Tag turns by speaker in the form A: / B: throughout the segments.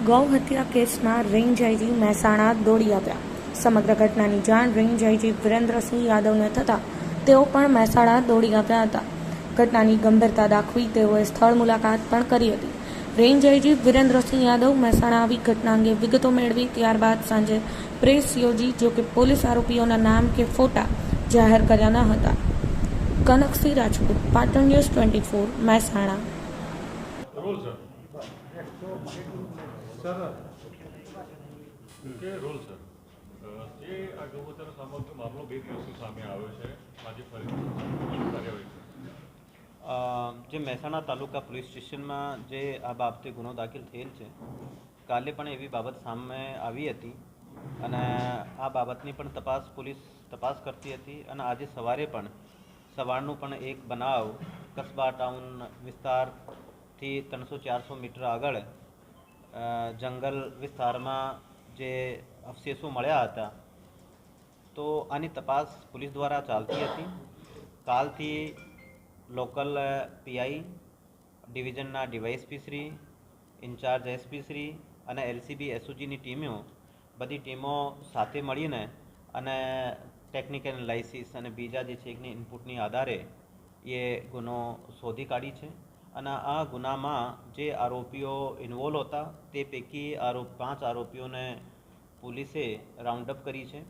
A: ગૌ હત્યા કેસમાં રેન્જ આઈજી મહેસાણા દોડી આવ્યા. સમગ્ર ઘટનાની જાણ રેન્જ આઈજી વિરેન્દ્રસિંહ યાદવને થતાં તેઓ પણ મહેસાણા દોડી આવ્યા હતા. ઘટનાની ગંભીરતા દાખવી તેઓએ સ્થળ મુલાકાત પણ કરી હતી. રેન્જ આઈજી વિરેન્દ્રસિંહ યાદવ મહેસાણા આવી ઘટના અંગે વિગતો મેળવી ત્યારબાદ સાંજે પ્રેસ યોજી, જોકે પોલીસ આરોપીઓના નામ કે ફોટા જાહેર કર્યા ન હતા. કનકસિંહ રાજપૂત, પાટણ ન્યૂઝ 24, મહેસાણા.
B: રોલ સર જે આ ગૌહત્યાનો સમગ્ર મામલો 2 દિવસથી સામે આવ્યો છે, આજે ફરીથી કાર્યવાહી
C: જે મહેસાણા તાલુકા પોલીસ સ્ટેશનમાં જે આ બાબતે ગુનો દાખલ થયેલ છે, કાલે પણ એવી બાબત સામે આવી હતી અને આ બાબતની પણ પોલીસ તપાસ કરતી હતી અને આજે સવારનું પણ એક બનાવ કસ્બા ટાઉન વિસ્તારથી 300-400 મીટર આગળ જંગલ વિસ્તારમાં જે અવશેષો મળ્યા હતા, તો આની તપાસ પોલીસ દ્વારા ચાલતી હતી. કાલથી લોકલ પીઆઈ, ડિવિઝનના DySP Shri, in-charge SP Shri અને એલસીબી એસઓજીની બધી ટીમો સાથે મળીને અને ટેકનિકલ એનાલિસિસ અને બીજા જે છે એની ઇનપુટની આધારે એ ગુનો શોધી કાઢી છે. અને આ ગુનામાં જે આરોપીઓ ઇન્વોલ્વ હતા તે પૈકી 5 આરોપીઓને પોલીસે રાઉન્ડઅપ કરી છે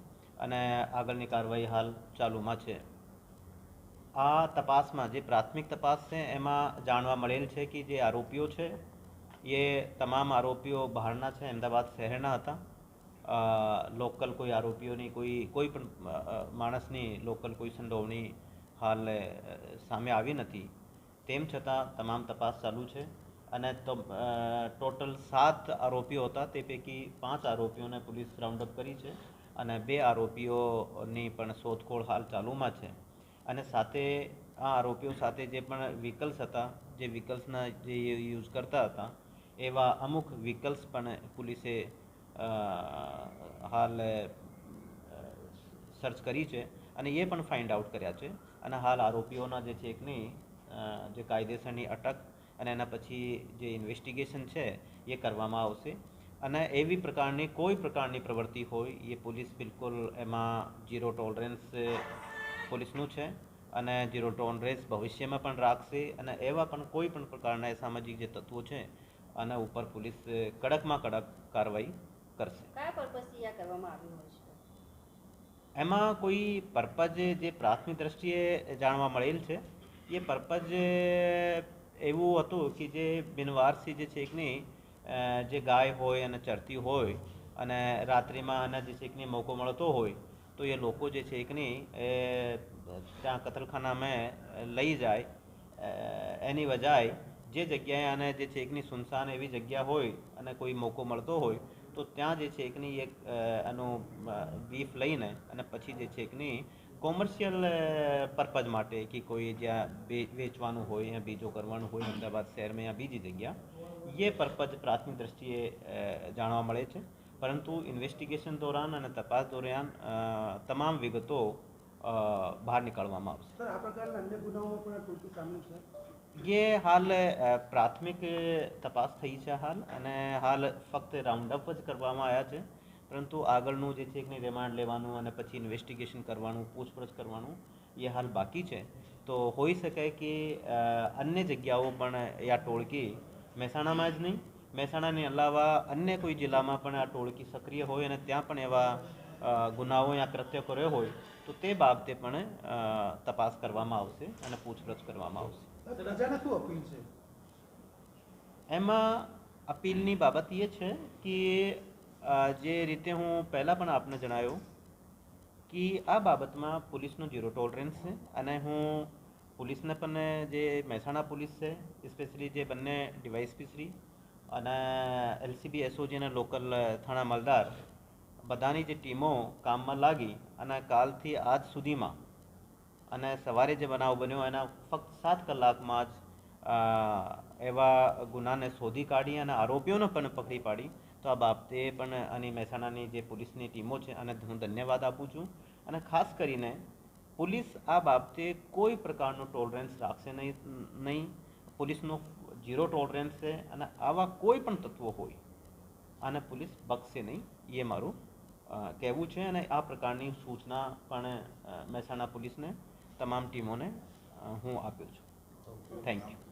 C: અને આગળની કાર્યવાહી હાલ ચાલુમાં છે. આ તપાસમાં જે પ્રાથમિક તપાસ છે એમાં જાણવા મળેલ છે કે જે આરોપીઓ છે એ તમામ આરોપીઓ બહારના છે, અમદાવાદ શહેરના હતા. લોકલ કોઈ આરોપીઓની કોઈ પણ માણસની લોકલ કોઈ સંડોવણી હાલ સામે આવી નથી. તેમ છતાં તમામ તપાસ ચાલુ છે અને ટોટલ 7 આરોપીઓ હતા, તે પૈકી 5 આરોપીઓને પોલીસ રાઉન્ડઅપ કરી છે અને 2 આરોપીઓની પણ શોધખોળ હાલ ચાલુમાં છે. અને સાથે આ આરોપીઓ સાથે જે પણ વ્હીકલ્સ હતા, જે વ્હીકલ્સના જે યુઝ કરતા હતા, એવા અમુક વ્હીકલ્સ પણ પોલીસે હાલ સર્ચ કરી છે અને એ પણ ફાઇન્ડ આઉટ કર્યા છે. અને હાલ આરોપીઓના જે છે એકની જે કાયદેસરની અટક અને એના પછી જે ઇન્વેસ્ટિગેશન છે એ કરવામાં આવશે. અને એવી પ્રકારની કોઈ પ્રકારની પ્રવૃત્તિ હોય એ પોલીસ બિલકુલ એમાં ઝીરો ટોલરન્સ પોલીસનું છે અને ઝીરો ટોલરન્સ ભવિષ્યમાં પણ રાખશે. અને એવા પણ કોઈ પણ પ્રકારના સામાજિક જે તત્વો છે આના ઉપર પોલીસ કડકમાં કડક કાર્યવાહી કરશે.
D: કયા પર્પસથી આ કરવામાં આવ્યું હોય છે?
C: એમાં કોઈ પર્પઝ જે પ્રાથમિક દ્રષ્ટિએ જાણવા મળેલ છે એ પર્પઝ એવું હતું કે જે બિનવારસી જે છે એકની જે ગાય હોય અને ચરતી હોય અને રાત્રિમાં આના જે છે એકની મોકો મળતો હોય તો એ લોકો જે છે એકની ત્યાં કતલખાનામાં લઈ જાય. એની વજાય જે જગ્યાએ આને જે છે એકની સુનસાન એવી જગ્યા હોય અને કોઈ મોકો મળતો હોય તો ત્યાં જે છે એકની એક એનું બીફ લઈને અને પછી જે છે એકની કોમર્શિયલ પર્પઝ માટે કે કોઈ જ્યાં વેચવાનું હોય યા બીજો કરવાનું હોય અમદાવાદ શહેરમાં યા બીજી જગ્યા, એ પર્પઝ પ્રાથમિક દ્રષ્ટિએ જાણવા મળે છે. પરંતુ ઇન્વેસ્ટિગેશન દોરાન અને તપાસ દરમિયાન તમામ વિગતો બહાર નીકાળવામાં આવશે.
E: સર, આ પ્રકારના અન્ય ગુનાઓમાં પણ ટોળકી સામેલ છે?
C: ये हाल प्राथमिक तपास થઈ છે હાલ અને હાલ ફક્ત રાઉન્ડઅપ જ કરવામાં આવ્યા છે, પરંતુ આગળનું જે છે એકની રિમાન્ડ લેવાનું અને પછી ઇન્વેસ્ટિગેશન કરવાનું, પૂછપરછ કરવાનું એ હાલ બાકી છે. તો હોઈ શકે કે અન્ય જગ્યાઓ પણ આ ટોળકી મહેસાણામાં જ નહીં, મહેસાણાની અલાવા અન્ય કોઈ જિલ્લામાં પણ આ ટોળકી સક્રિય હોય અને ત્યાં પણ એવા ગુનાઓ યા કૃત્ય કર્યો હોય તો તે બાબતે પણ તપાસ કરવામાં આવશે અને પૂછપરછ કરવામાં આવશે.
E: પ્રજાને શું અપીલ છે?
C: એમાં અપીલની બાબત એ છે કે જે રીતે હું પહેલાં પણ આપને જણાવ્યું કે આ બાબતમાં પોલીસનો ઝીરો ટોલરન્સ છે અને હું પોલીસને પણ જે મહેસાણા પોલીસ છે, સ્પેશિયલી જે બંને ડીવાયએસપી શ્રી અને એલસીબી એસઓજી અને લોકલ થાણા માલદાર બધાની જે ટીમો કામમાં લાગી અને કાલથી આજ સુધીમાં અને સવારે જે બનાવ બન્યો એના ફક્ત 7 કલાકમાં જ એવા ગુનાને શોધી કાઢી અને આરોપીઓને પણ પકડી પાડી. તો આ બાબતે પણ આની મહેસાણાની જે પોલીસની ટીમો છે અને હું ધન્યવાદ આપું છું. અને ખાસ કરીને પોલીસ આ બાબતે કોઈ પ્રકારનું ટોલરન્સ રાખશે નહીં. પોલીસનો ઝીરો ટોલરન્સ છે અને આવા કોઈ પણ તત્વો હોય આને પોલીસ બક્ષશે નહીં એ મારું કહેવું છે. અને આ પ્રકારની સૂચના પણ મહેસાણા પોલીસને તમામ ટીમોને હું આપ્યો છું. Thank you.